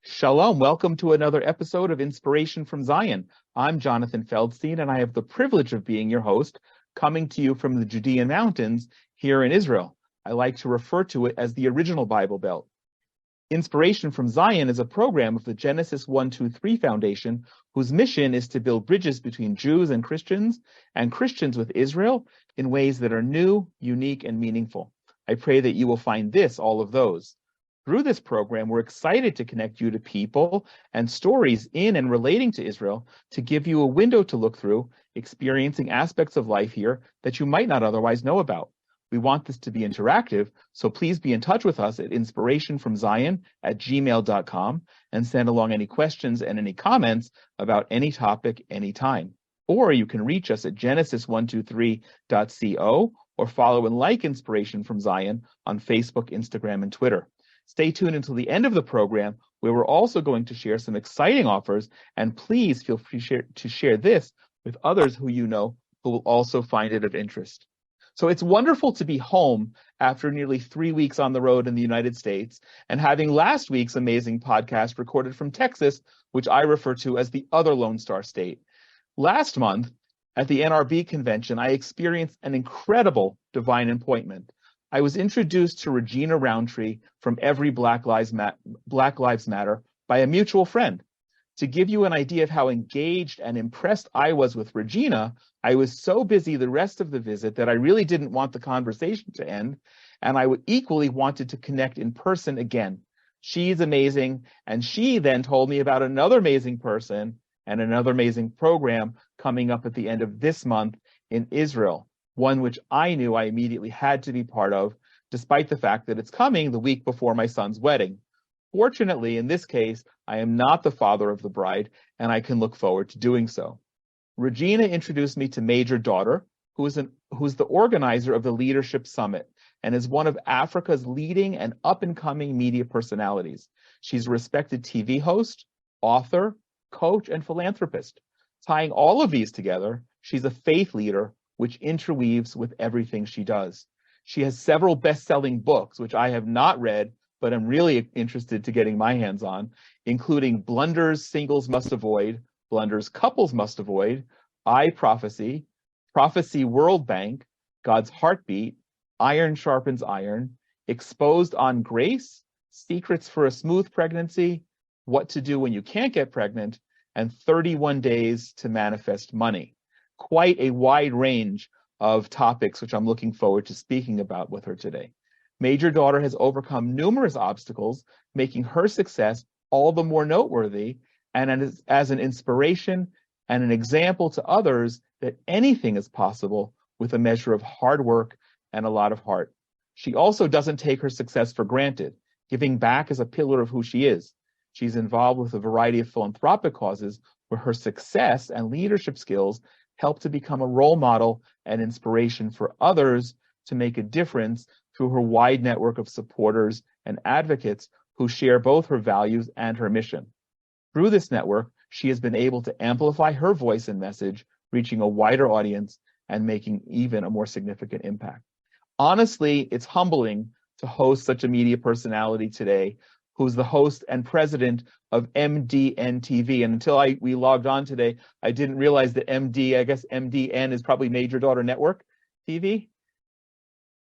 Shalom. Welcome to another episode of Inspiration from Zion. I'm Jonathan Feldstein, and I have the privilege of being your host, coming to you from the Judean Mountains here in Israel. I like to refer to it as the original Bible Belt. Inspiration from Zion is a program of the Genesis 123 Foundation, whose mission is to build bridges between Jews and Christians with Israel in ways that are new, unique, and meaningful. I pray that you will find this all of those. Through this program, we're excited to connect you to people and stories in and relating to Israel to give you a window to look through, experiencing aspects of life here that you might not otherwise know about. We want this to be interactive, so please be in touch with us at inspirationfromzion@gmail.com and send along any questions and any comments about any topic anytime. Or you can reach us at genesis123.co or follow and like Inspiration from Zion on Facebook, Instagram, and Twitter. Stay tuned until the end of the program, where we're also going to share some exciting offers, and please feel free to share this with others who you know who will also find it of interest. So it's wonderful to be home after nearly 3 weeks on the road in the United States and having last week's amazing podcast recorded from Texas, which I refer to as the other Lone Star State. Last month at the NRB convention, I experienced an incredible divine appointment. I was introduced to Regina Roundtree from Every Black Lives Matter by a mutual friend. To give you an idea of how engaged and impressed I was with Regina, I was so busy the rest of the visit that I really didn't want the conversation to end, and I equally wanted to connect in person again. She's amazing, and she then told me about another amazing person and another amazing program coming up at the end of this month in Israel, one which I knew I immediately had to be part of, despite the fact that it's coming the week before my son's wedding. Fortunately, in this case, I am not the father of the bride, and I can look forward to doing so. Regina introduced me to Major Daughter, who's the organizer of the Leadership Summit and is one of Africa's leading and up-and-coming media personalities. She's a respected TV host, author, coach, and philanthropist. Tying all of these together, she's a faith leader which interweaves with everything she does. She has several best-selling books, which I have not read, but I'm really interested to getting my hands on, including Blunders Singles Must Avoid, Blunders Couples Must Avoid, I Prophecy, Prophecy World Bank, God's Heartbeat, Iron Sharpens Iron, Exposed on Grace, Secrets for a Smooth Pregnancy, What to Do When You Can't Get Pregnant, and 31 Days to Manifest Money. Quite a wide range of topics, which I'm looking forward to speaking about with her today. Major Daughter has overcome numerous obstacles, making her success all the more noteworthy and as an inspiration and an example to others that anything is possible with a measure of hard work and a lot of heart. She also doesn't take her success for granted. Giving back is a pillar of who she is. She's involved with a variety of philanthropic causes where her success and leadership skills help to become a role model and inspiration for others to make a difference through her wide network of supporters and advocates who share both her values and her mission. Through this network, she has been able to amplify her voice and message, reaching a wider audience and making even a more significant impact. Honestly, it's humbling to host such a media personality today, who's the host and president of Mdntv. And until we logged on today, I didn't realize that MDN is probably Major Daughter Network TV.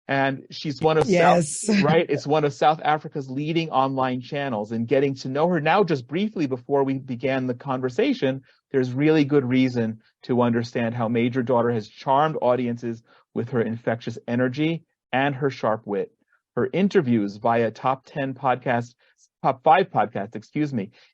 And she's one of it's one of South Africa's leading online channels. And getting to know her now just briefly before we began the conversation, there's really good reason to understand how Major Daughter has charmed audiences with her infectious energy and her sharp wit. Her interviews via top 5 podcasts,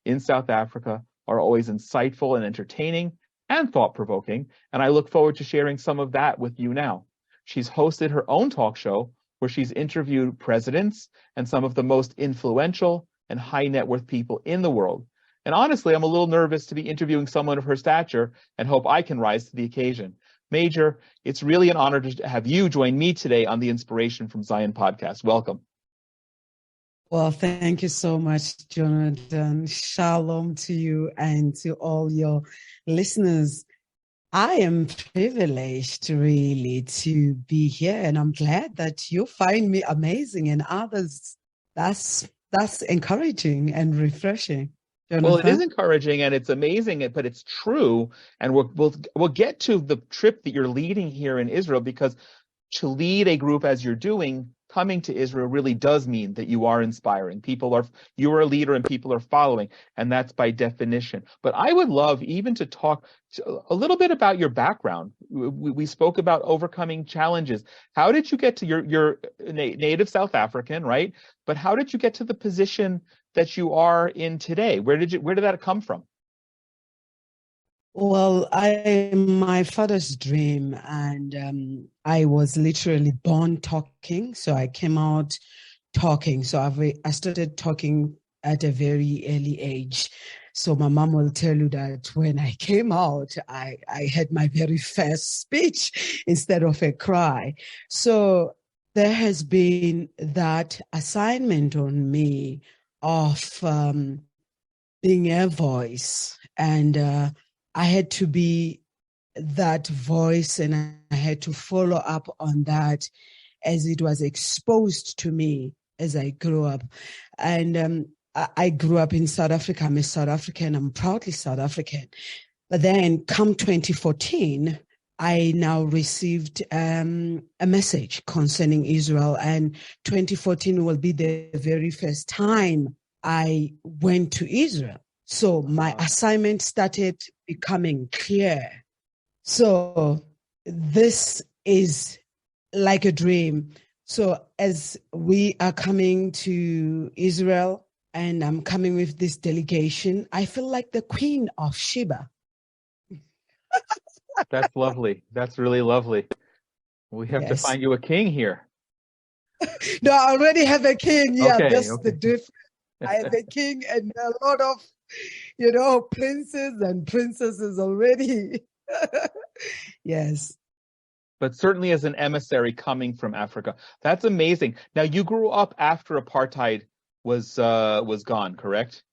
in South Africa are always insightful and entertaining and thought-provoking, and I look forward to sharing some of that with you now. She's hosted her own talk show where she's interviewed presidents and some of the most influential and high net worth people in the world. And honestly, I'm a little nervous to be interviewing someone of her stature and hope I can rise to the occasion. Major, it's really an honor to have you join me today on the Inspiration from Zion podcast. Welcome. Well, thank you so much, Jonathan. Shalom to you and to all your listeners. I am privileged really to be here, and I'm glad that you find me amazing and others. That's encouraging and refreshing. Well, it is Jonathan? encouraging and it's amazing, but it's true. And we'll get to the trip that you're leading here in Israel, because to lead a group as you're doing, coming to Israel really does mean that you are inspiring. You are a leader and people are following, and that's by definition. But I would love even to talk a little bit about your background. We spoke about overcoming challenges. How did you get to your native South African, right? But how did you get to the position that you are in today? Where did that come from? Well, my father's dream, and I was literally born talking. So I came out talking. So I started talking at a very early age. So my mom will tell you that when I came out, I had my very first speech instead of a cry. So there has been that assignment on me of being a voice, and I had to be that voice, and I had to follow up on that as it was exposed to me as I grew up. And I grew up in South Africa. I'm a South African. I'm proudly South African. But then come 2014, I now received a message concerning Israel, and 2014 will be the very first time I went to Israel. So my assignment started becoming clear. So this is like a dream. So as we are coming to Israel and I'm coming with this delegation, I feel like the Queen of Sheba. That's lovely. That's really lovely. We have to find you a king here. No, I already have a king. Yeah, that's Okay. the difference. I have a king and a lot of, princes and princesses already. Yes. But certainly as an emissary coming from Africa. That's amazing. Now, you grew up after apartheid was gone, correct?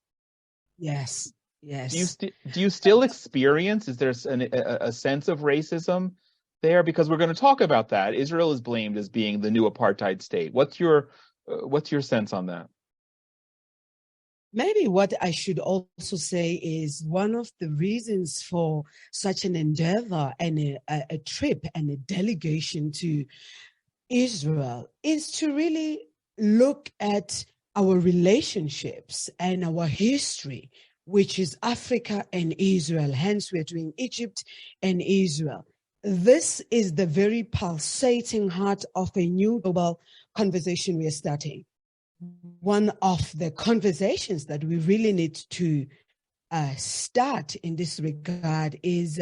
Yes. Do you still experience, is there a sense of racism there? Because we're going to talk about that. Israel is blamed as being the new apartheid state. What's your sense on that? Maybe what I should also say is one of the reasons for such an endeavor and a trip and a delegation to Israel is to really look at our relationships and our history, which is Africa and Israel. Hence, we're doing Egypt and Israel. This is the very pulsating heart of a new global conversation we are starting. One of the conversations that we really need to start in this regard is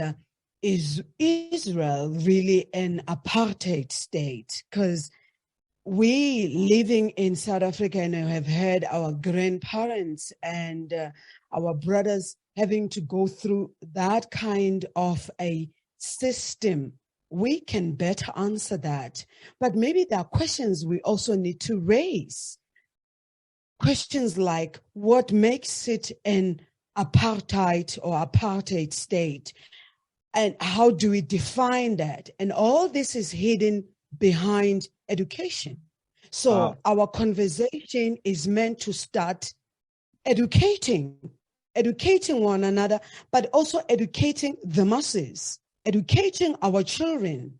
Israel really an apartheid state? Because we living in South Africa and have heard our grandparents and our brothers having to go through that kind of a system. We can better answer that. But maybe there are questions we also need to raise. Questions like, what makes it an apartheid or apartheid state? And how do we define that? And all this is hidden behind education. So our conversation is meant to start educating one another, but also educating the masses, educating our children,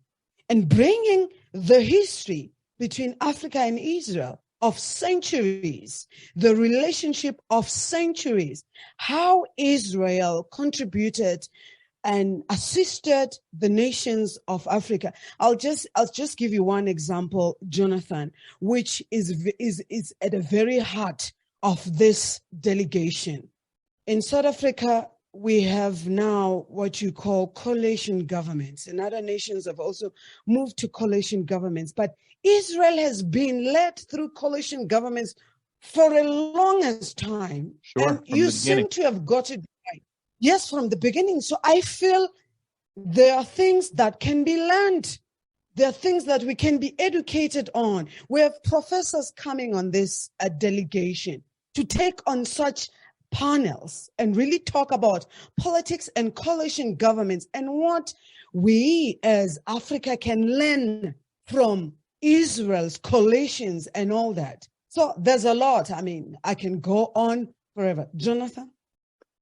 and bringing the history between Africa and Israel of centuries, the relationship of centuries, how Israel contributed and assisted the nations of Africa. I'll just give you one example, Jonathan, which is at the very heart of this delegation. In South Africa, we have now what you call coalition governments, and other nations have also moved to coalition governments. But Israel has been led through coalition governments for a longest time. Sure, and you seem to have got it right. Yes, from the beginning. So I feel there are things that can be learned. There are things that we can be educated on. We have professors coming on this delegation to take on such panels and really talk about politics and coalition governments and what we as Africa can learn from Israel's coalitions and all that. So there's a lot. I mean, I can go on forever. Jonathan?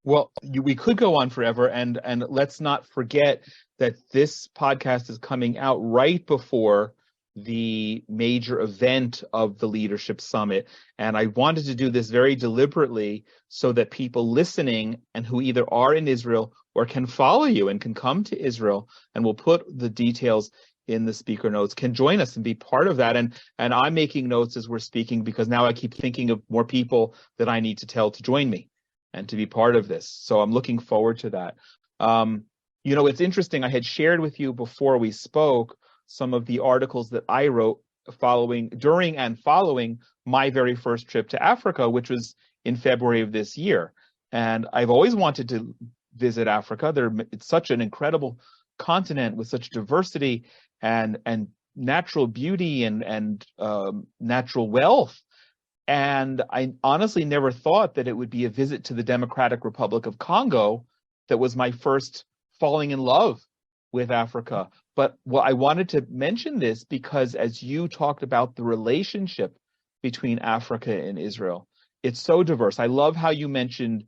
Well, we could go on forever, and let's not forget that this podcast is coming out right before the major event of the Leadership Summit. And I wanted to do this very deliberately so that people listening and who either are in Israel or can follow you and can come to Israel, and we'll put the details in the speaker notes, can join us and be part of that. And I'm making notes as we're speaking, because now I keep thinking of more people that I need to tell to join me and to be part of this. So I'm looking forward to that. It's interesting. I had shared with you before we spoke some of the articles that I wrote during and following my very first trip to Africa, which was in February of this year. And I've always wanted to visit Africa. It's such an incredible continent with such diversity and natural beauty and natural wealth. And I honestly never thought that it would be a visit to the Democratic Republic of Congo that was my first falling in love with Africa. But I wanted to mention this because as you talked about the relationship between Africa and Israel, it's so diverse. I love how you mentioned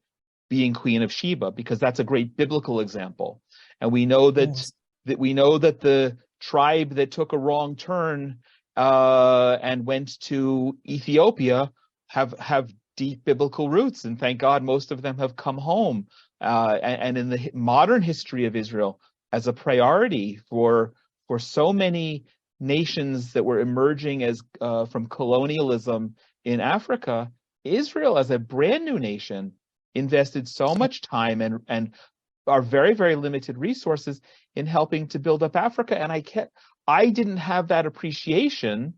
being Queen of Sheba, because that's a great biblical example. And we know that Yes. that the tribe that took a wrong turn and went to Ethiopia have deep biblical roots, and thank God most of them have come home. And in the modern history of Israel, as a priority for so many nations that were emerging as from colonialism in Africa, Israel as a brand new nation invested so much time and our very, very limited resources in helping to build up Africa. And I didn't have that appreciation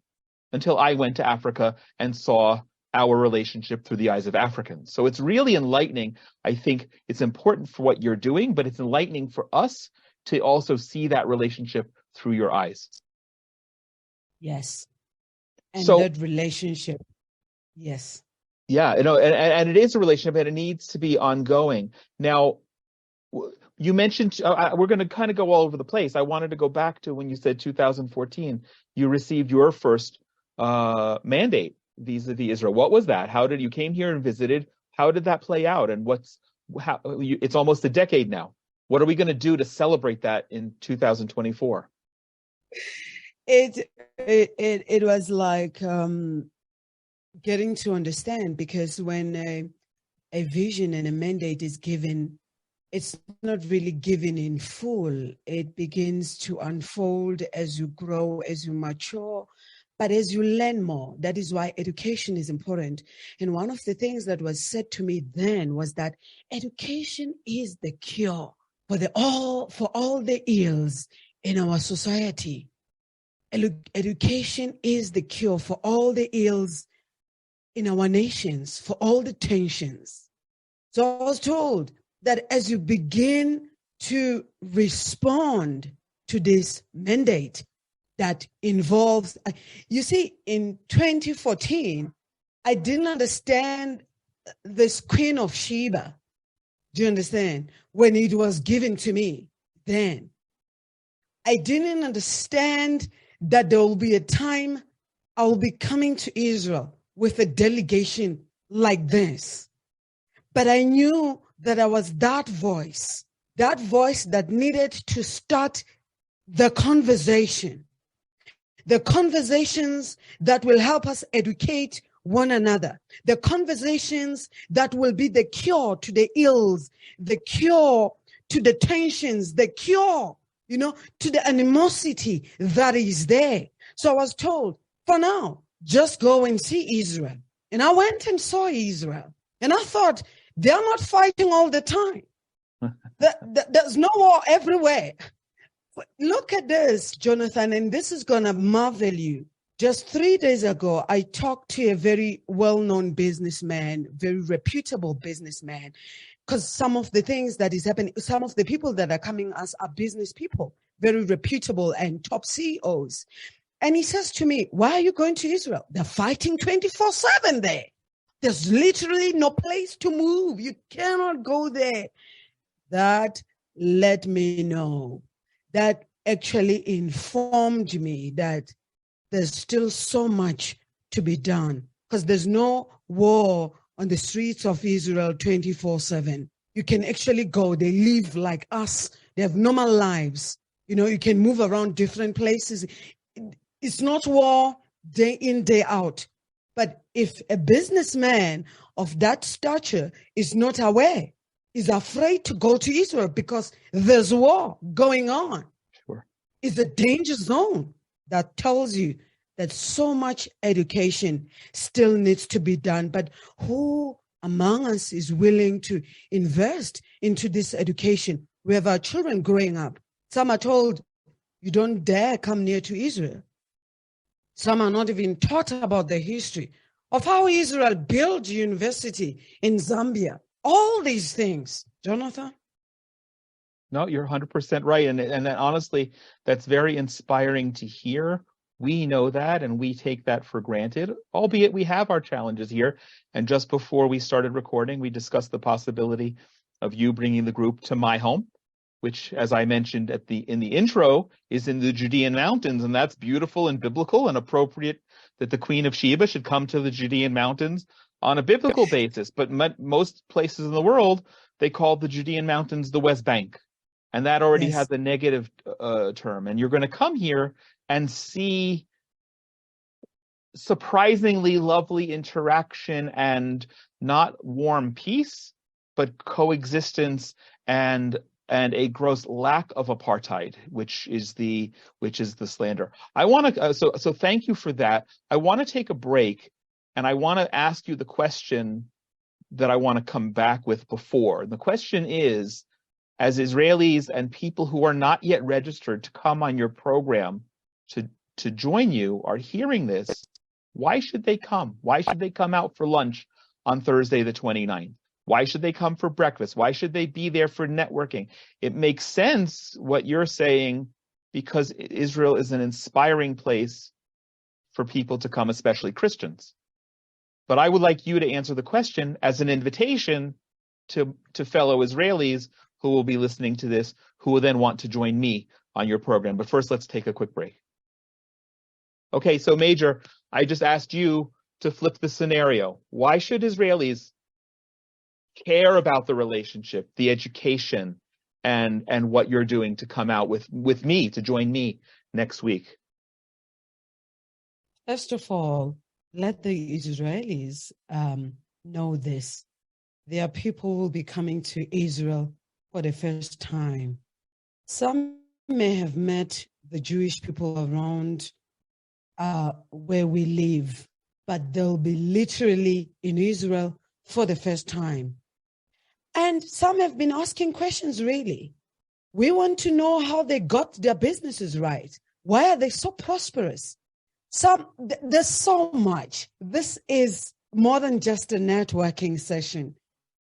until I went to Africa and saw our relationship through the eyes of Africans. So it's really enlightening. I think it's important for what you're doing, but it's enlightening for us to also see that relationship through your eyes. Yes. And So that relationship. Yes. yeah, and it is a relationship, and it needs to be ongoing. Now, you mentioned, we're going to kind of go all over the place. I wanted to go back to when you said 2014, you received your first mandate vis-a-vis Israel. What was that? You came here and visited? How did that play out? And it's almost a decade now. What are we going to do to celebrate that in 2024? It was like getting to understand, because when a vision and a mandate is given, it's not really given in full. It begins to unfold as you grow, as you mature, but as you learn more. That is why education is important. And one of the things that was said to me then was that education is the cure for all the ills in our society. Education is the cure for all the ills in our nations, for all the tensions. So I was told that as you begin to respond to this mandate that involves, you see, in 2014, I didn't understand this Queen of Sheba. Do you understand? When it was given to me then, I didn't understand that there will be a time I will be coming to Israel with a delegation like this. But I knew that I was that voice that needed to start the conversations that will help us educate one another, the conversations that will be the cure to the ills, the cure to the tensions, the cure, to the animosity that is there. So I was told, for now, just go and see Israel. And I went and saw Israel. And I thought, they're not fighting all the time. There's no war everywhere. Look at this, Jonathan, and this is going to marvel you. Just 3 days ago, I talked to a very well-known businessman, very reputable businessman, because some of the things that is happening, some of the people that are coming as are business people, very reputable and top CEOs. And he says to me, why are you going to Israel? They're fighting 24/7 there. There's literally no place to move. You cannot go there. That let me know. That actually informed me that there's still so much to be done, because there's no war on the streets of Israel 24/7. You can actually go. They live like us. They have normal lives. You can move around different places. It's not war day in, day out. But if a businessman of that stature is not aware, is afraid to go to Israel because there's war going on, Sure. It's a danger zone that tells you that so much education still needs to be done. But who among us is willing to invest into this education? We have our children growing up. Some are told, you don't dare come near to Israel. Some are not even taught about the history of how Israel built university in Zambia. All these things, Jonathan. No, you're 100% right. And honestly, that's very inspiring to hear. We know that and we take that for granted, albeit we have our challenges here. And just before we started recording, we discussed the possibility of you bringing the group to my home, which, as I mentioned in the intro, is in the Judean mountains. And that's beautiful and biblical and appropriate that the Queen of Sheba should come to the Judean mountains on a biblical basis. But most places in the world, they call the Judean mountains the West Bank. And that already Yes. has a negative term. And you're going to come here and see surprisingly lovely interaction and not warm peace, but coexistence and a gross lack of apartheid, which is the slander. I want to so thank you for that. I want to take a break, and I want to ask you the question that I want to come back with before. And the question is, as Israelis and people who are not yet registered to come on your program to join you are hearing this, why should they come? Why should they come out for lunch on Thursday the 29th? Why should they come for breakfast? Why should they be there for networking? It makes sense what you're saying, because Israel is an inspiring place for people to come, especially Christians. But I would like you to answer the question as an invitation to fellow Israelis who will be listening to this, who will then want to join me on your program. But first, let's take a quick break. Okay, so Major, I just asked you to flip the scenario. Why should Israelis care about the relationship, the education, and what you're doing to come out with me, to join me next week? First of all, let the Israelis know this. There are people who will be coming to Israel for the first time. Some may have met the Jewish people around where we live, but they'll be literally in Israel for the first time. And some have been asking questions, really. We want to know how they got their businesses right. Why are they so prosperous? There's so much. This is more than just a networking session.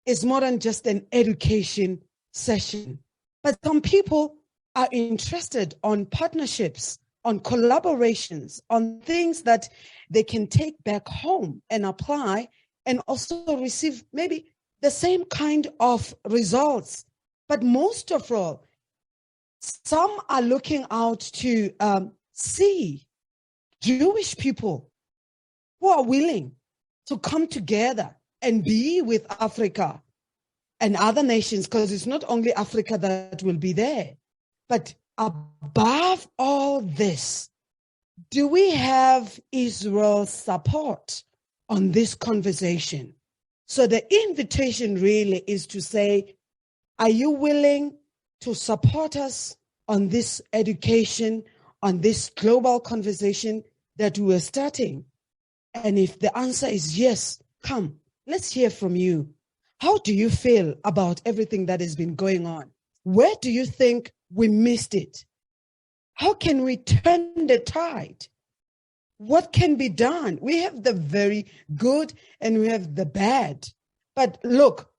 It's more than just an education session. But some people are interested on partnerships, on collaborations, on things that they can take back home and apply and also receive maybe the same kind of results. But most of all, some are looking out to see Jewish people who are willing to come together and be with Africa and other nations, because it's not only Africa that will be there. But above all this, do we have Israel's support on this conversation? So the invitation really is to say, are you willing to support us on this education, on this global conversation that we're starting? And if the answer is yes, come, let's hear from you. How do you feel about everything that has been going on? Where do you think we missed it? How can we turn the tide? What can be done? We have the very good and we have the bad. But look,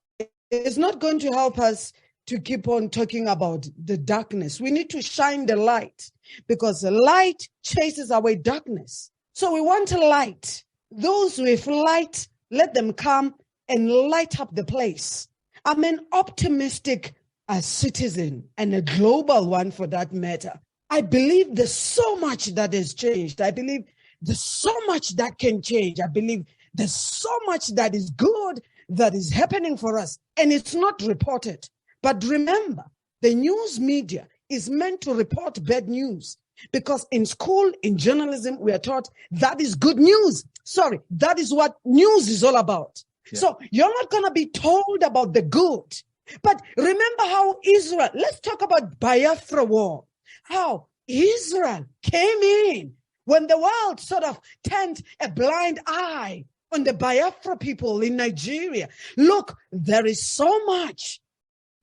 it's not going to help us to keep on talking about the darkness. We need to shine the light, because the light chases away darkness. So we want a light. Those with light, let them come and light up the place. I'm an optimistic citizen, and a global one for that matter. I believe there's so much that has changed. I believe there's so much that can change. I believe there's so much that is good that is happening for us, and it's not reported. But remember, the news media is meant to report bad news, because in school, in journalism, we are taught that is good news. Sorry, that is what news is all about. Yeah. So you're not going to be told about the good. But remember how Israel, let's talk about Biafra war, how Israel came in when the world sort of turned a blind eye on the Biafra people in Nigeria. Look, there is so much.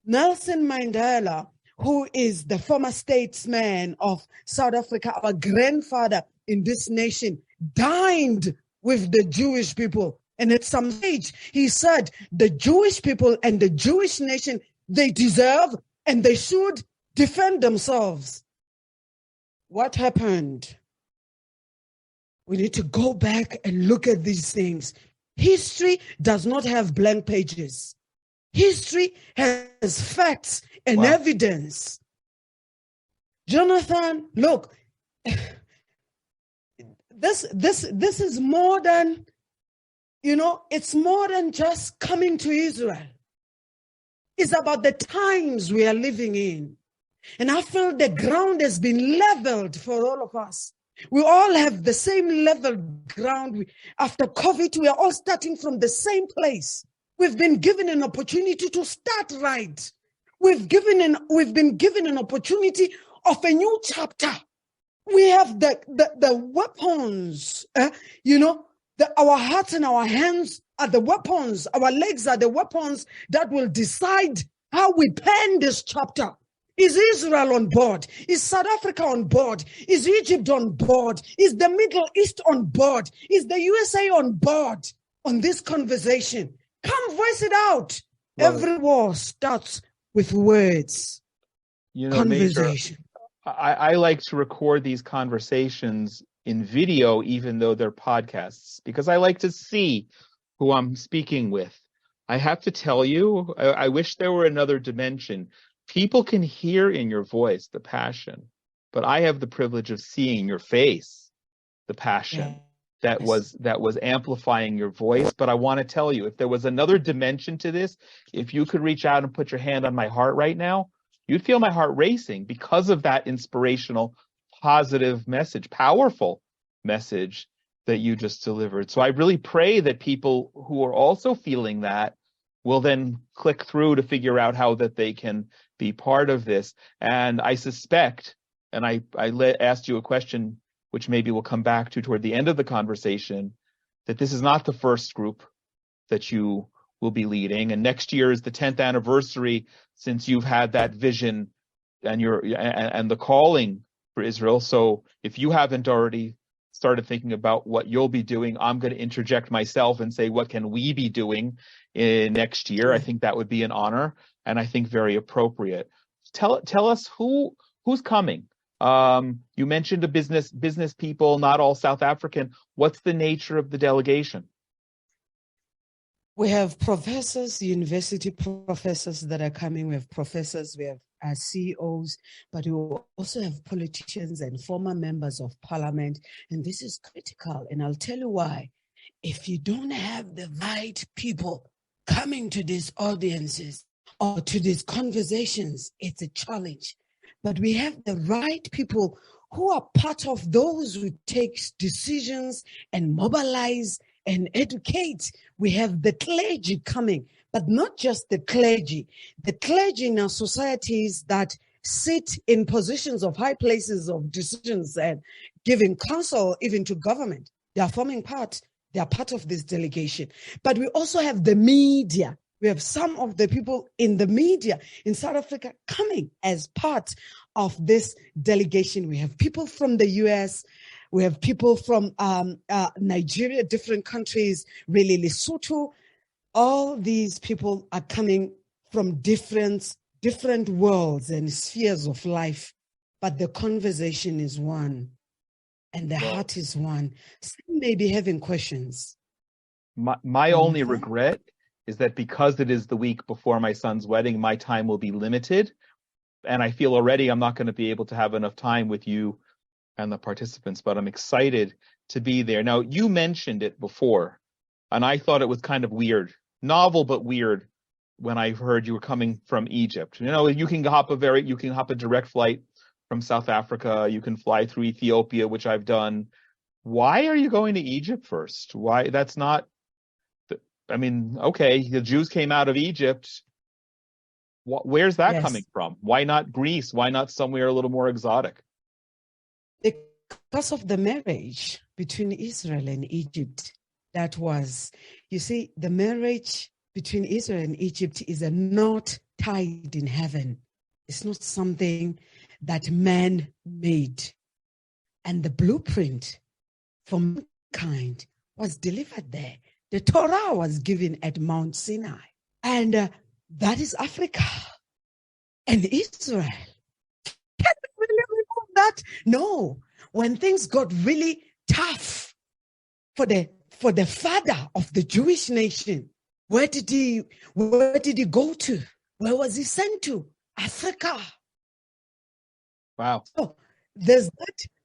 Nelson Mandela, who is the former statesman of South Africa, our grandfather in this nation, dined with the Jewish people. And at some stage, he said the Jewish people and the Jewish nation, they deserve and they should defend themselves. What happened? We need to go back and look at these things. History does not have blank pages. History has facts and evidence. Jonathan, look, this is more than, it's more than just coming to Israel. It's about the times we are living in. And I feel the ground has been leveled for all of us. We all have the same level ground. After COVID, we are all starting from the same place. We've been given an opportunity to start right. We've been given an opportunity of a new chapter. We have the weapons, our hearts and our hands are the weapons. Our legs are the weapons that will decide how we pen this chapter. Is Israel on board? Is South Africa on board? Is Egypt on board? Is the Middle East on board? Is the USA on board on this conversation? Come voice it out. Every war starts with words. Conversation. Major, I like to record these conversations in video, even though they're podcasts, because I like to see who I'm speaking with. I have to tell you, I wish there were another dimension. People can hear in your voice the passion, but I have the privilege of seeing your face, the passion that was amplifying your voice. But I want to tell you, if there was another dimension to this, if you could reach out and put your hand on my heart right now, you'd feel my heart racing because of that inspirational, positive message, powerful message that you just delivered. So I really pray that people who are also feeling that will then click through to figure out how that they can be part of this. And I suspect, and I asked you a question, which maybe we'll come back to toward the end of the conversation, that this is not the first group that you will be leading. And next year is the 10th anniversary since you've had that vision and the calling for Israel. So if you haven't already started thinking about what you'll be doing, I'm going to interject myself and say, what can we be doing next year? I think that would be an honor, and I think very appropriate. Tell us who's coming. You mentioned a business people, not all South African. What's the nature of the delegation? We have professors, university professors that are coming. We have professors, we have CEOs, but we also have politicians and former members of parliament. And this is critical. And I'll tell you why. If you don't have the right people coming to these audiences or to these conversations, it's a challenge. But we have the right people who are part of those who take decisions and mobilize and educate. We have the clergy coming, but not just the clergy in our societies that sit in positions of high places of decisions and giving counsel even to government. They are forming part. They are part of this delegation. But we also have the media. We have some of the people in the media in South Africa coming as part of this delegation. We have people from the US. We have people from Nigeria, different countries, really Lesotho. All these people are coming from different worlds and spheres of life. But the conversation is one. And the heart is one. Some may be having questions. My only regret is that because it is the week before my son's wedding, my time will be limited. And I feel already I'm not going to be able to have enough time with you and the participants, but I'm excited to be there. Now, you mentioned it before, and I thought it was kind of weird novel but weird when I heard you were coming from Egypt. You know, you can hop a direct flight from South Africa. You can fly through Ethiopia, which I've done. Why are you going to Egypt first? Why? That's not. I mean, okay, the Jews came out of Egypt. Where's that coming from? Why not Greece? Why not somewhere a little more exotic? Because of the marriage between Israel and Egypt. That was, you see, the marriage between Israel and Egypt is a knot tied in heaven. It's not something that man made. And the blueprint for mankind was delivered there. The Torah was given at Mount Sinai. And that is Africa and Israel. Can we really remove that? No. When things got really tough for the father of the Jewish nation, where did he go to? Where was he sent to? Africa. Wow. So there's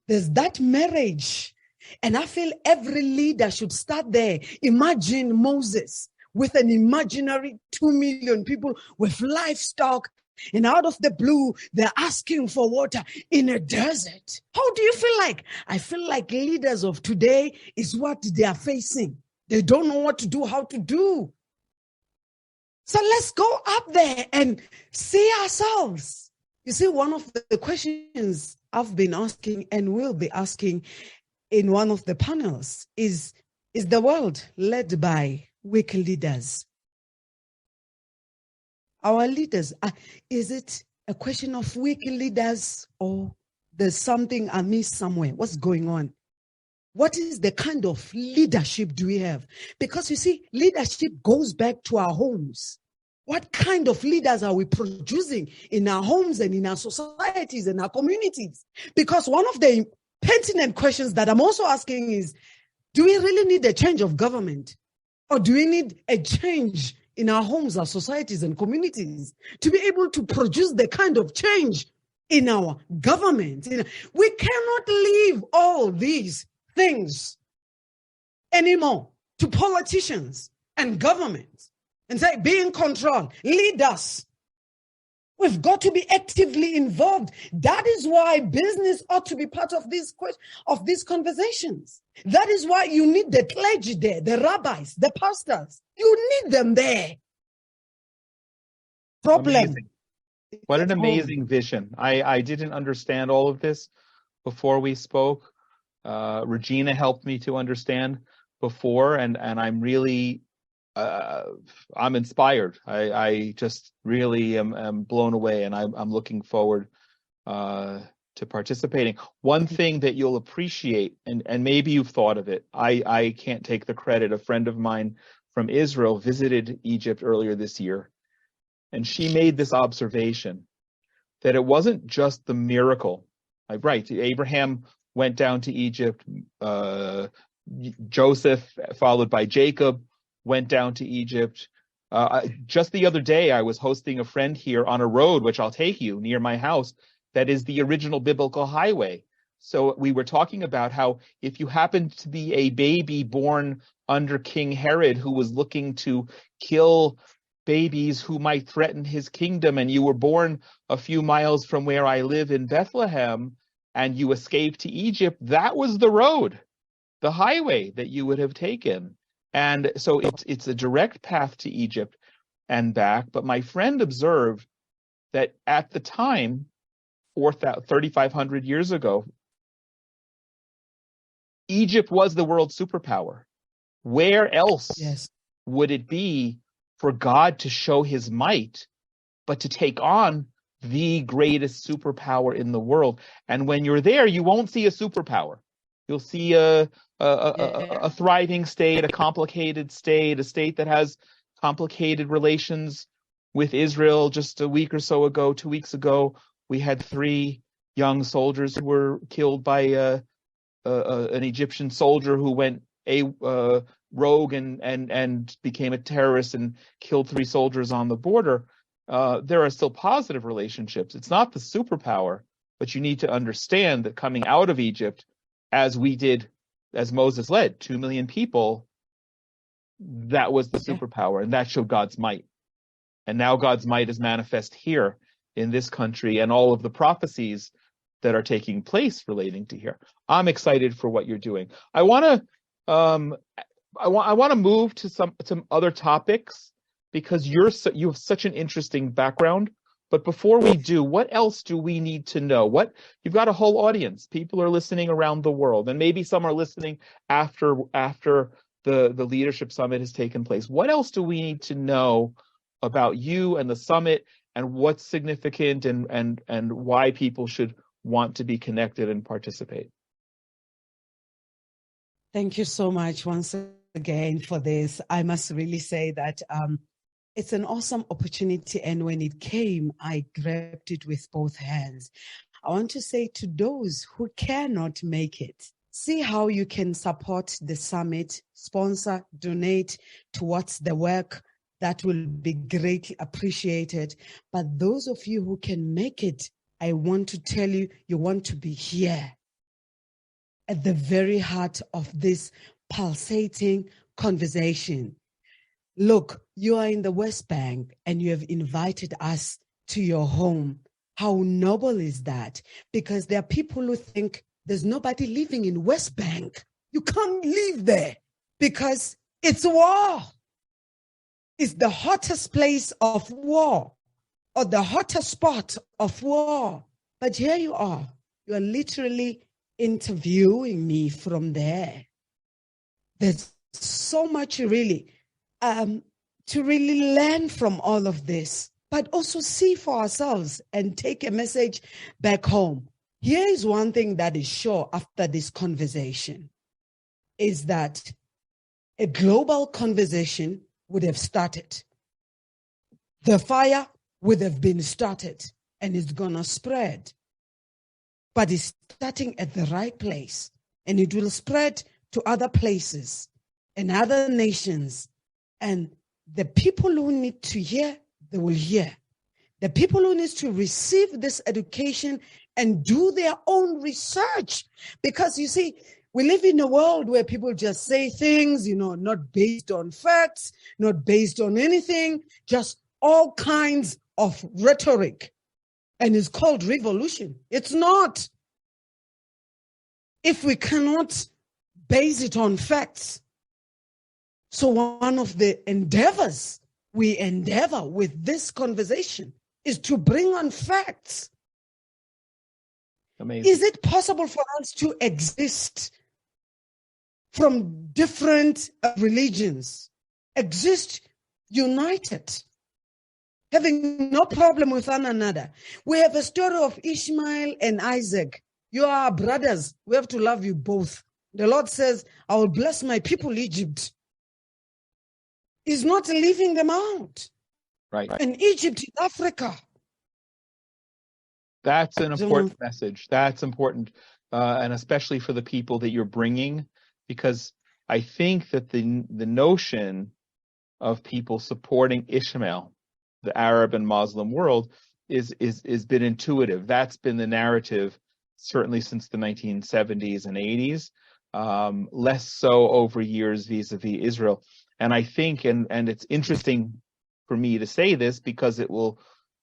that marriage. And I feel every leader should start there. Imagine Moses with an imaginary 2 million people with livestock, and out of the blue, they're asking for water in a desert. How do you feel like? I feel like leaders of today is what they are facing. They don't know what to do, how to do. So let's go up there and see ourselves. You see, one of the questions I've been asking and will be asking in one of the panels is the world led by weak leaders? Our leaders, is it a question of weak leaders, or there's something amiss somewhere? What's going on? What is the kind of leadership do we have? Because you see, leadership goes back to our homes. What kind of leaders are we producing in our homes and in our societies and our communities? Because one of the pertinent questions that I'm also asking is, do we really need a change of government? Or do we need a change in our homes, our societies and communities to be able to produce the kind of change in our government? We cannot leave all these things anymore to politicians and governments and say, be in control, lead us. We've got to be actively involved. That is why business ought to be part of these conversations. That is why you need the clergy there, the rabbis, the pastors. You need them there. Problem. Amazing. What an amazing vision. I didn't understand all of this before we spoke. Regina helped me to understand before, and I'm really I'm inspired. I just really am blown away, and I'm looking forward to participating. One thing that you'll appreciate, and maybe you've thought of it, I can't take the credit. A friend of mine from Israel visited Egypt earlier this year, and she made this observation that it wasn't just the miracle. Right, Abraham went down to Egypt, Joseph, followed by Jacob, went down to Egypt. Just the other day, I was hosting a friend here on a road, which I'll take you, near my house, that is the original biblical highway. So we were talking about how if you happened to be a baby born under King Herod, who was looking to kill babies who might threaten his kingdom, and you were born a few miles from where I live in Bethlehem, and you escaped to Egypt, that was the road, the highway that you would have taken. And so it's a direct path to Egypt and back. But my friend observed that at the time, 3,500 years ago, Egypt was the world superpower. Where else would it be for God to show his might, but to take on the greatest superpower in the world? And when you're there, you won't see a superpower. You'll see a thriving state, a complicated state, a state that has complicated relations with Israel. Just a week or so ago, 2 weeks ago, we had 3 young soldiers who were killed by an Egyptian soldier who went rogue and became a terrorist and killed 3 soldiers on the border. There are still positive relationships. It's not the superpower, but you need to understand that coming out of Egypt, as we did, as Moses led 2 million people, that was the superpower, and that showed God's might. And now God's might is manifest here in this country, and all of the prophecies that are taking place relating to here. I'm excited for what you're doing. I want to move to some other topics, because you have such an interesting background. But before we do, what else do we need to know? You've got a whole audience. People are listening around the world, and maybe some are listening after the Leadership Summit has taken place. What else do we need to know about you and the summit, and what's significant, and why people should want to be connected and participate? Thank you so much once again for this. I must really say that it's an awesome opportunity, and when it came, I grabbed it with both hands. I want to say to those who cannot make it, see how you can support the summit, sponsor, donate towards the work. That will be greatly appreciated. But those of you who can make it, I want to tell you, you want to be here at the very heart of this pulsating conversation. Look, you are in the West Bank and you have invited us to your home. How noble is that? Because there are people who think there's nobody living in West Bank. You can't live there because it's war. It's the hottest place of war, or the hottest spot of war. But here you are. You are literally interviewing me from there. There's so much really to really learn from all of this, but also see for ourselves and take a message back home. Here is one thing that is sure after this conversation, is that a global conversation would have started. The fire would have been started, and it's gonna spread. But it's starting at the right place, and it will spread to other places and other nations. And the people who need to hear, they will hear. The people who need to receive this education and do their own research. Because you see, we live in a world where people just say things, not based on facts, not based on anything, just all kinds of rhetoric. And it's called revolution. It's not. If we cannot base it on facts. So one of the endeavors we endeavor with this conversation is to bring on facts. Amazing. Is it possible for us to exist from different religions, exist united, having no problem with one another? We have a story of Ishmael and Isaac. You are our brothers. We have to love you both. The Lord says, I will bless my people, Egypt. He's not leaving them out. Right. And Egypt is Africa. That's an important message. That's important, and especially for the people that you're bringing, because I think that the notion of people supporting Ishmael, the Arab and Muslim world, is been intuitive. That's been the narrative certainly since the 1970s and 80s, less so over years vis-a-vis Israel. And I think, and it's interesting for me to say this because it will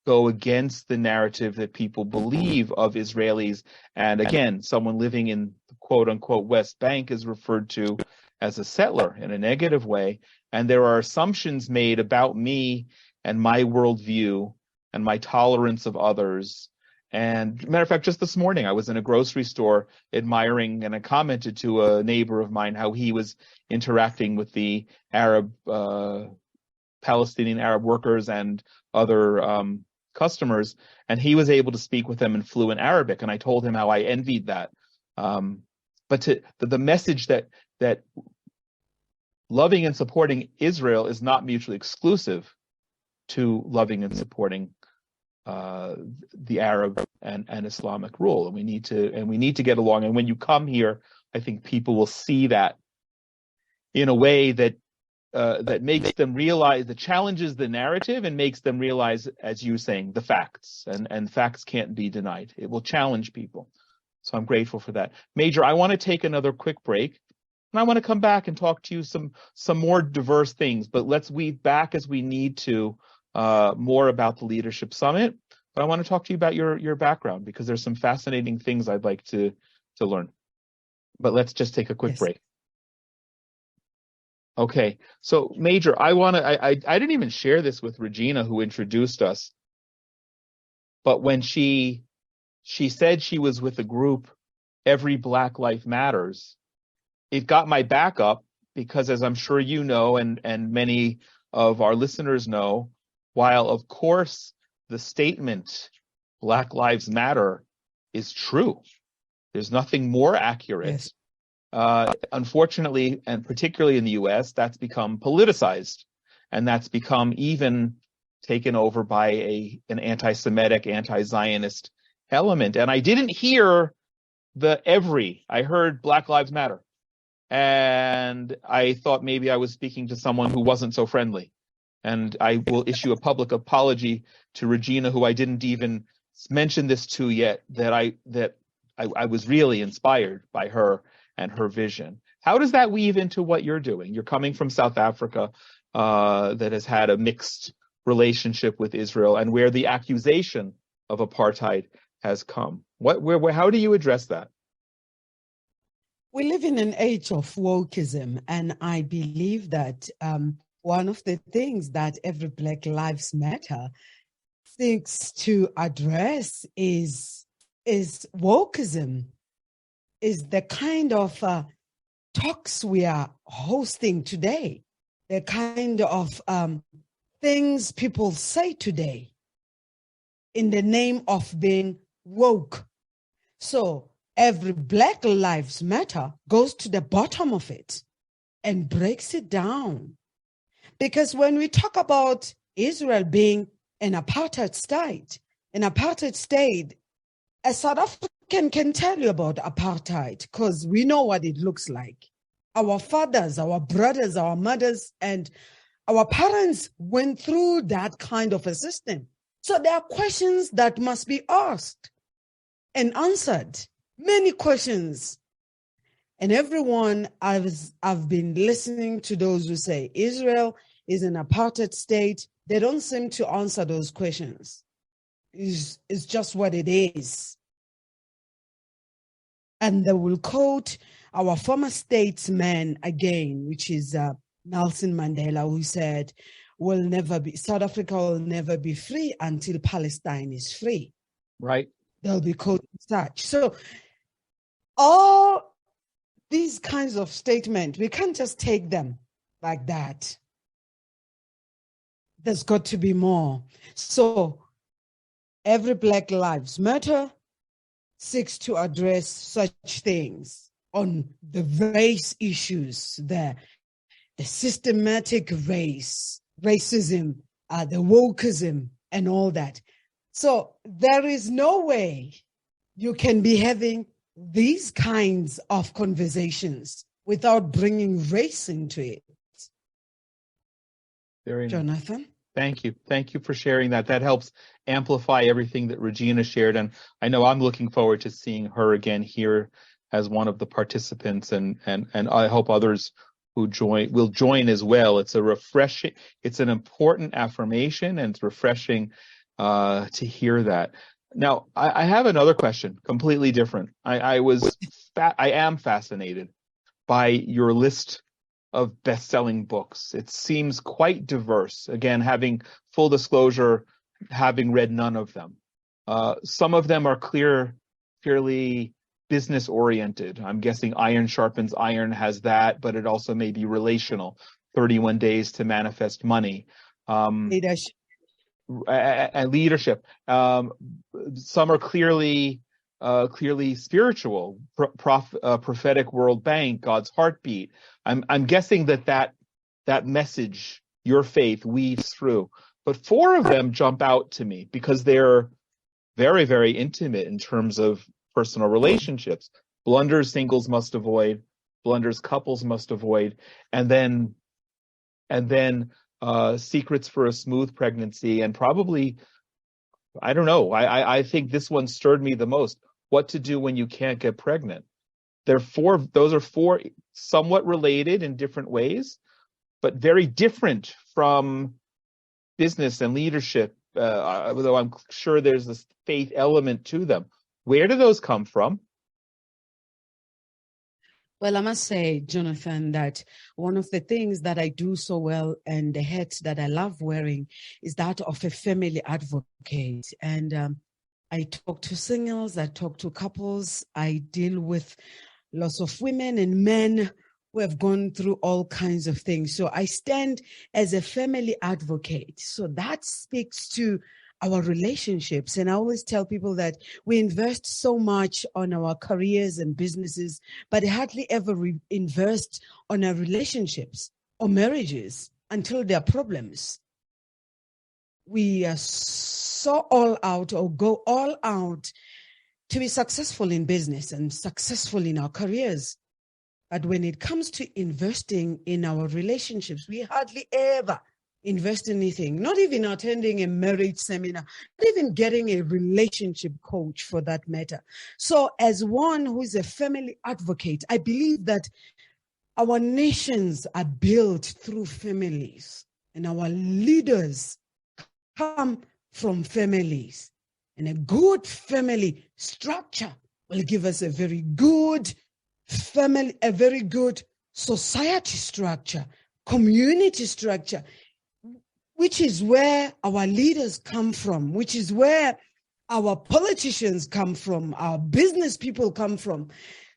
go against the narrative that people believe of Israelis. And again, someone living in the quote-unquote West Bank is referred to as a settler in a negative way. And there are assumptions made about me and my worldview and my tolerance of others. And matter of fact, just this morning, I was in a grocery store admiring, and I commented to a neighbor of mine how he was interacting with the Arab, Palestinian Arab workers and other customers, and he was able to speak with them in fluent Arabic. And I told him how I envied that. But the message that loving and supporting Israel is not mutually exclusive to loving and supporting the Arab and Islamic rule, and we need to get along. And when you come here, I think people will see that in a way that makes them realize, that challenges the narrative and makes them realize, as you were saying, the facts, and facts can't be denied. It will challenge people. So I'm grateful for that. Major, I want to take another quick break. And I want to come back and talk to you some more diverse things, but let's weave back as we need to more about the Leadership Summit. But I want to talk to you about your background, because there's some fascinating things I'd like to learn. But let's just take a quick break. Okay, so Major, I didn't even share this with Regina, who introduced us, but when she said she was with a group, Every Black Life Matters, it got my back up, because as I'm sure you know, and many of our listeners know, while of course the statement Black Lives Matter is true, there's nothing more accurate. Yes. Unfortunately, and particularly in the US, that's become politicized, and that's become even taken over by an anti-Semitic, anti-Zionist element. And I didn't hear I heard Black Lives Matter. And I thought maybe I was speaking to someone who wasn't so friendly. And I will issue a public apology to Regina, who I didn't even mention this to yet, that I was really inspired by her and her vision. How does that weave into what you're doing? You're coming from South Africa, that has had a mixed relationship with Israel, and where the accusation of apartheid has come. How do you address that? We live in an age of wokeism, and I believe that one of the things that Every Black Lives Matter seeks to address is wokeism, is the kind of talks we are hosting today, the kind of things people say today in the name of being woke. So Every Black Lives Matter goes to the bottom of it and breaks it down. Because when we talk about Israel being an apartheid state, a South African can tell you about apartheid because we know what it looks like. Our fathers, our brothers, our mothers, and our parents went through that kind of a system. So there are questions that must be asked and answered. Many questions. And everyone, I've been listening to those who say Israel is an apartheid state. They don't seem to answer those questions. It's just what it is. And they will quote our former statesman again, which is Nelson Mandela, who said, South Africa will never be free until Palestine is free. Right. They'll be quoting such. So all these kinds of statements, we can't just take them like that. There's got to be more. So Every Black Lives Matter seeks to address such things on the race issues, the systematic racism, the wokeism, and all that. So there is no way you can be having these kinds of conversations without bringing race into it. Jonathan? Thank you. Thank you for sharing that. That helps amplify everything that Regina shared. And I know I'm looking forward to seeing her again here as one of the participants, and I hope others who will join as well. It's an important affirmation, and it's refreshing to hear that. Now, I have another question, completely different. I am fascinated by your list of best-selling books. It seems quite diverse. Again, having full disclosure, having read none of them. Some of them are clearly business-oriented. I'm guessing Iron Sharpens Iron has that, but it also may be relational. 31 Days to Manifest Money. Leadership. And leadership. Some are clearly spiritual. Prophetic World Bank, God's Heartbeat. I'm guessing that message, your faith, weaves through. But 4 of them jump out to me because they're very, very intimate in terms of personal relationships. Blunders singles must avoid, blunders couples must avoid, and then Secrets for a Smooth Pregnancy, and probably, I don't know, I think this one stirred me the most. What to Do When You Can't Get Pregnant. those are four somewhat related in different ways, but very different from business and leadership, although I'm sure there's this faith element to them. Where do those come from? Well, I must say, Jonathan, that one of the things that I do so well and the hat that I love wearing is that of a family advocate. And I talk to singles, I talk to couples, I deal with lots of women and men who have gone through all kinds of things. So I stand as a family advocate. So that speaks to our relationships. And I always tell people that we invest so much on our careers and businesses, but hardly ever invest on our relationships or marriages until there are problems. We are so all out or go all out to be successful in business and successful in our careers. But when it comes to investing in our relationships, we hardly ever invest in anything, not even attending a marriage seminar, not even getting a relationship coach for that matter. So as one who is a family advocate, I believe that our nations are built through families, and our leaders come from families. And a good family structure will give us a very good family, a very good society structure, community structure, which is where our leaders come from, which is where our politicians come from, our business people come from.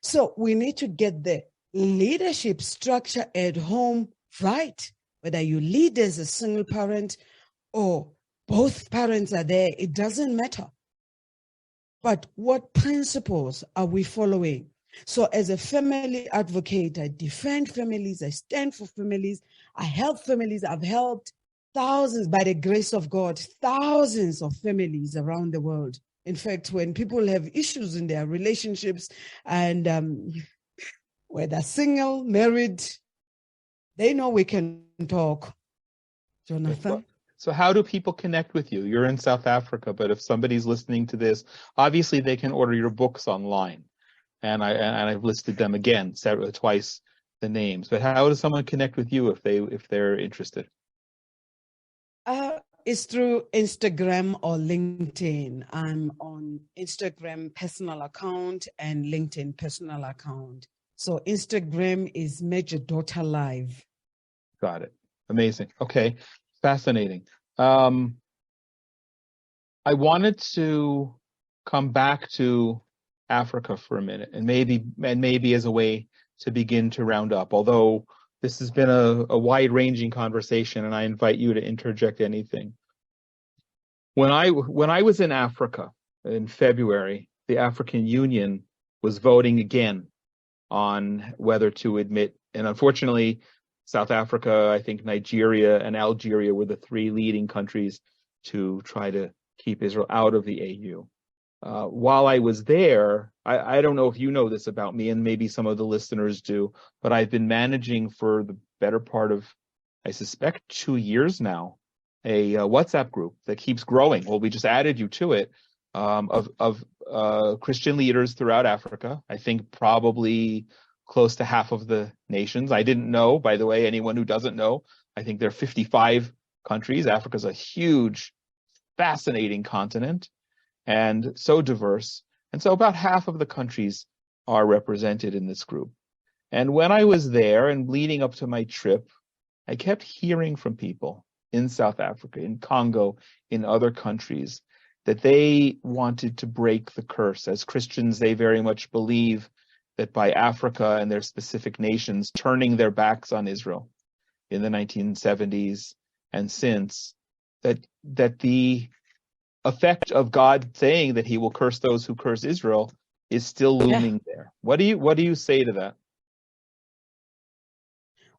So we need to get the leadership structure at home right, whether you lead as a single parent or both parents are there, it doesn't matter. But what principles are we following? So as a family advocate, I defend families, I stand for families, I help families. I've helped thousands, by the grace of God, thousands of families around the world. In fact, when people have issues in their relationships and whether single, married, they know we can talk. Jonathan? So how do people connect with you? You're in South Africa, but if somebody's listening to this, obviously they can order your books online. And I've listed them again, twice the names. But how does someone connect with you if they're interested? It's through Instagram or LinkedIn. I'm on Instagram personal account and LinkedIn personal account. So Instagram is Major.Live. Got it. Amazing. Okay. Fascinating. I wanted to come back to Africa for a minute, and maybe as a way to begin to round up, although this has been a wide-ranging conversation, and I invite you to interject anything. When I was in Africa in February, the African Union was voting again on whether to admit, and unfortunately, South Africa, I think Nigeria and Algeria were the three leading countries to try to keep Israel out of the AU. While I was there, I don't know if you know this about me, and maybe some of the listeners do, but I've been managing for the better part of, I suspect, 2 years now, a WhatsApp group that keeps growing. Well, we just added you to it, of Christian leaders throughout Africa. I think probably close to half of the nations. I didn't know, by the way, anyone who doesn't know, I think there are 55 countries. Africa's a huge, fascinating continent and so diverse. And so about half of the countries are represented in this group. And when I was there and leading up to my trip, I kept hearing from people in South Africa, in Congo, in other countries, that they wanted to break the curse. As Christians, they very much believe that by Africa and their specific nations turning their backs on Israel in the 1970s and since, that the effect of God saying that he will curse those who curse Israel is still looming there. What do you say to that?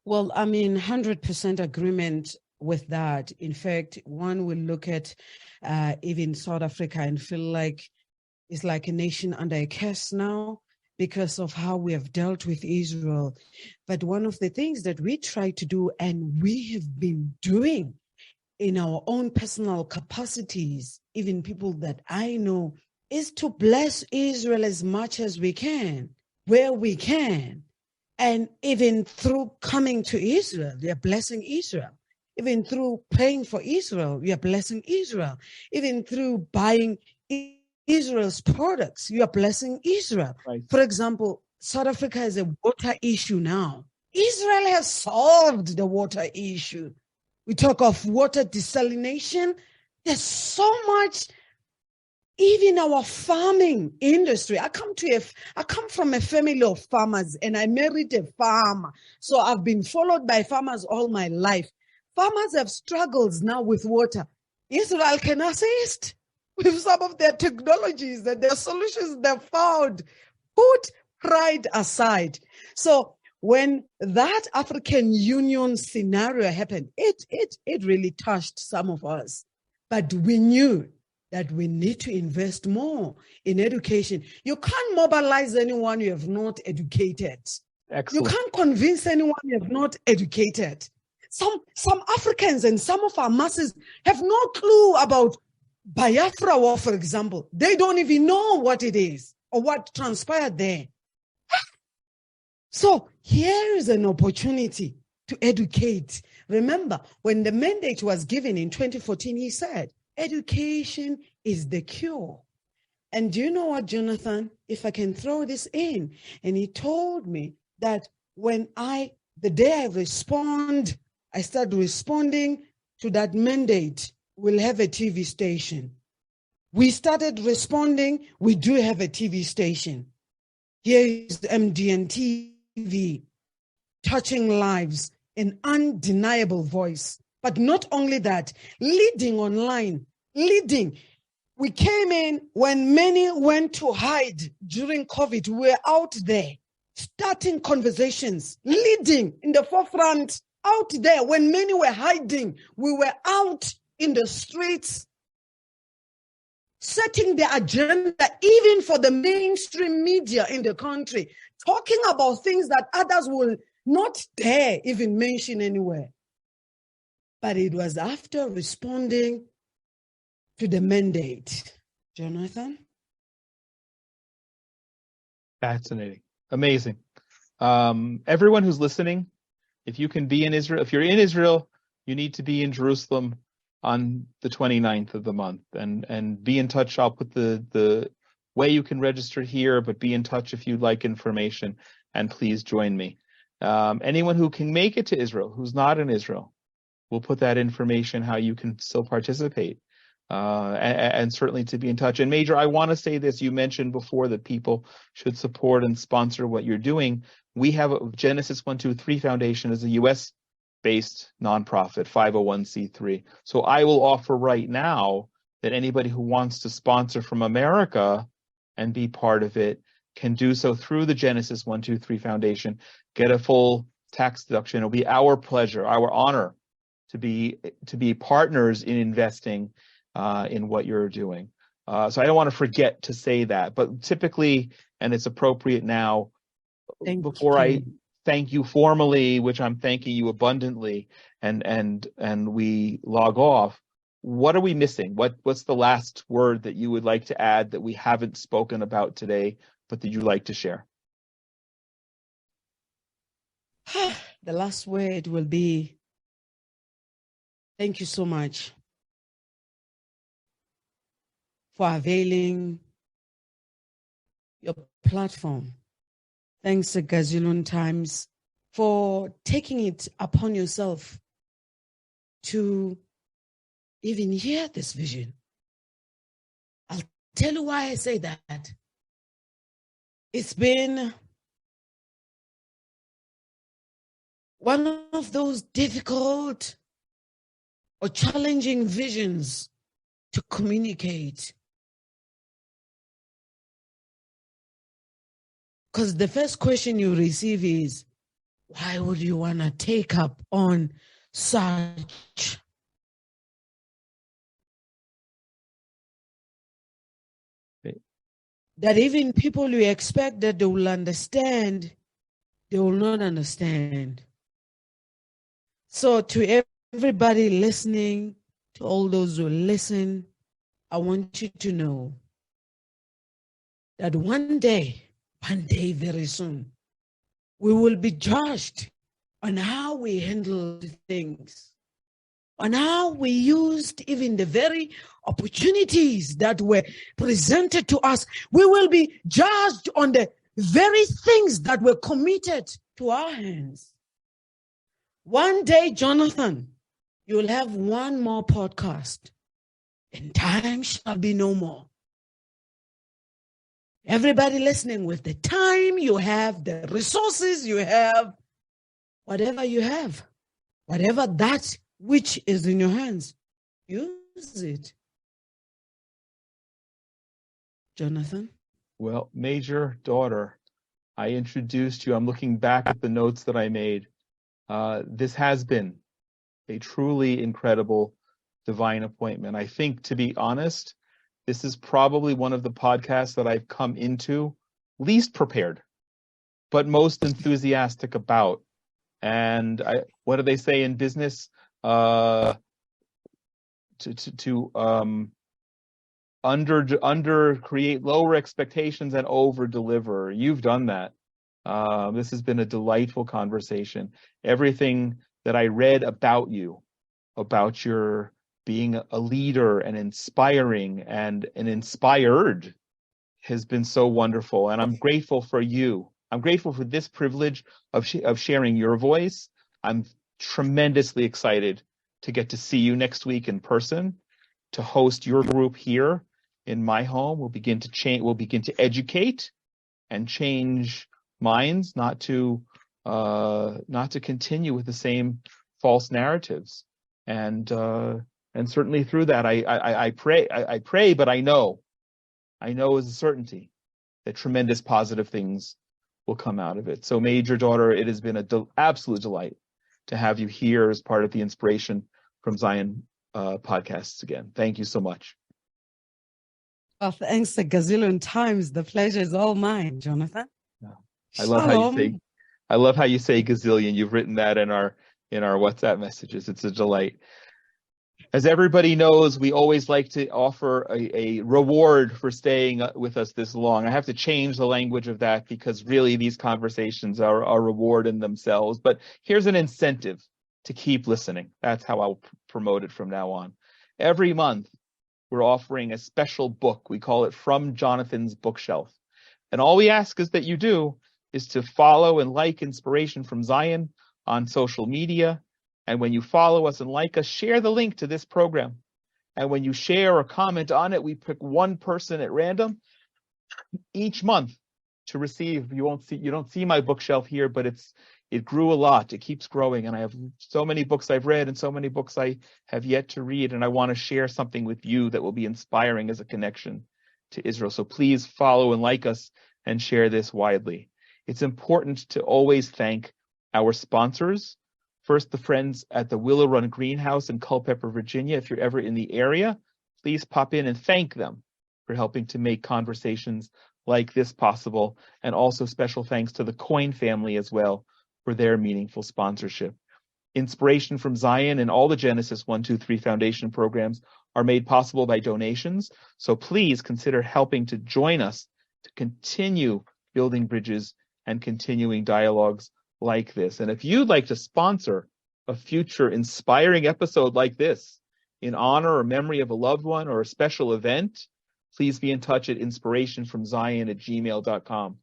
Well, I mean, 100% agreement with that. In fact, one will look at even South Africa and feel like it's like a nation under a curse now because of how we have dealt with Israel. But one of the things that we try to do, and we have been doing in our own personal capacities, even people that I know, is to bless Israel as much as we can. where we can. And even through coming to Israel, we are blessing Israel. Even through praying for Israel, we are blessing Israel. Even through buying Israel's products, we are blessing Israel. Right. For example, South Africa has a water issue now. Israel has solved the water issue. We talk of water desalination. There's so much. Even our farming industry. I come from a family of farmers, and I married a farmer. So I've been followed by farmers all my life. Farmers have struggles now with water. Israel can assist with some of their technologies and their solutions they've found. Put pride aside. So when that African Union scenario happened, it really touched some of us. But we knew that we need to invest more in education. You can't mobilize anyone you have not educated. Excellent. You can't convince anyone you have not educated. Some Africans and some of our masses have no clue about Biafra War, for example. They don't even know what it is or what transpired there. So here is an opportunity to educate. Remember, when the mandate was given in 2014, he said, education is the cure. And do you know what, Jonathan? If I can throw this in, and he told me that the day I start responding to that mandate, we'll have a TV station. We started responding, we do have a TV station. Here is Mdntv, touching lives, an undeniable voice. But not only that, leading online, leading. We came in when many went to hide during COVID. We were out there, starting conversations, leading in the forefront, out there. When many were hiding, we were out in the streets, setting the agenda, even for the mainstream media in the country, talking about things that others will not dare even mention anywhere. But it was after responding to the mandate. Jonathan? Fascinating. Amazing. Everyone who's listening, if you can be in Israel, if you're in Israel, you need to be in Jerusalem on the 29th of the month and be in touch. I'll put the way you can register here, but be in touch if you'd like information, and please join me. Anyone who can make it to Israel, who's not in Israel, we'll put that information, how you can still participate, and certainly to be in touch. And Major, I want to say this, you mentioned before that people should support and sponsor what you're doing. We have a Genesis 123 Foundation is a US-based nonprofit, 501c3. So I will offer right now that anybody who wants to sponsor from America and be part of it can do so through the Genesis 123 Foundation, get a full tax deduction. It'll be our pleasure, our honor to be partners in investing in what you're doing. So I don't want to forget to say that, but typically, and it's appropriate now, before I thank you formally, which I'm thanking you abundantly, and we log off, what are we missing? What's the last word that you would like to add that we haven't spoken about today, but that you'd like to share? The last word will be, thank you so much for availing your platform. Thanks a gazillion times for taking it upon yourself to even hear this vision. I'll tell you why I say that. It's been one of those difficult or challenging visions to communicate. Because the first question you receive is, why would you want to take up on such? That even people you expect that they will understand, they will not understand. So to everybody listening, to all those who listen, I want you to know that one day one day very soon, we will be judged on how we handled things, on how we used even the very opportunities that were presented to us. We will be judged on the very things that were committed to our hands. One day, Jonathan, you will have one more podcast, and time shall be no more. Everybody listening, with the time you have, the resources you have, whatever you have, whatever that which is in your hands, use it. Jonathan? Well, Major Daughter, I introduced you. I'm looking back at the notes that I made. This has been a truly incredible divine appointment. I think, to be honest, this is probably one of the podcasts that I've come into least prepared, but most enthusiastic about. And what do they say in business? To under create lower expectations and over deliver. You've done that. This has been a delightful conversation. Everything that I read about you, about your being a leader and inspiring and inspired, has been so wonderful. And I'm grateful for you. I'm grateful for this privilege of sharing your voice. I'm tremendously excited to get to see you next week in person, to host your group here in my home. We'll begin to change. We'll begin to educate and change minds, not to continue with the same false narratives. And certainly through that, I pray, but I know as a certainty that tremendous positive things will come out of it. So, Major Daughter, it has been an absolute delight to have you here as part of the Inspiration from Zion podcasts again. Thank you so much. Well, thanks a gazillion times. The pleasure is all mine, Jonathan. I love how you say gazillion. You've written that in our WhatsApp messages. It's a delight. As everybody knows, we always like to offer a reward for staying with us this long. I have to change the language of that because really these conversations are a reward in themselves. But here's an incentive to keep listening. That's how I'll promote it from now on. Every month, we're offering a special book. We call it From Jonathan's Bookshelf. And all we ask is that you do is to follow and like Inspiration from Zion on social media. And when you follow us and like us, share the link to this program. And when you share or comment on it, we pick one person at random each month to receive. You don't see my bookshelf here, but it grew a lot. It keeps growing. And I have so many books I've read and so many books I have yet to read. And I want to share something with you that will be inspiring as a connection to Israel. So please follow and like us and share this widely. It's important to always thank our sponsors. First, the friends at the Willow Run Greenhouse in Culpeper, Virginia. If you're ever in the area, please pop in and thank them for helping to make conversations like this possible. And also special thanks to the Coyne family as well for their meaningful sponsorship. Inspiration from Zion and all the Genesis 1, 2, 3 Foundation programs are made possible by donations. So please consider helping to join us to continue building bridges and continuing dialogues like this. And if you'd like to sponsor a future inspiring episode like this in honor or memory of a loved one or a special event, please be in touch at inspirationfromzion@gmail.com.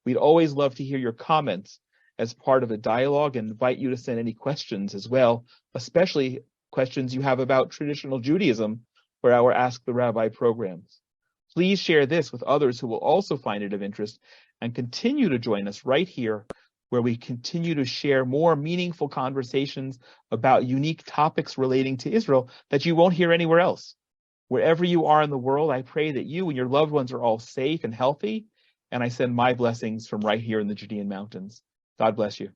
We'd always love to hear your comments as part of a dialogue and invite you to send any questions as well, especially questions you have about traditional Judaism for our Ask the Rabbi programs. Please share this with others who will also find it of interest and continue to join us right here, where we continue to share more meaningful conversations about unique topics relating to Israel that you won't hear anywhere else. Wherever you are in the world, I pray that you and your loved ones are all safe and healthy, and I send my blessings from right here in the Judean mountains. God bless you.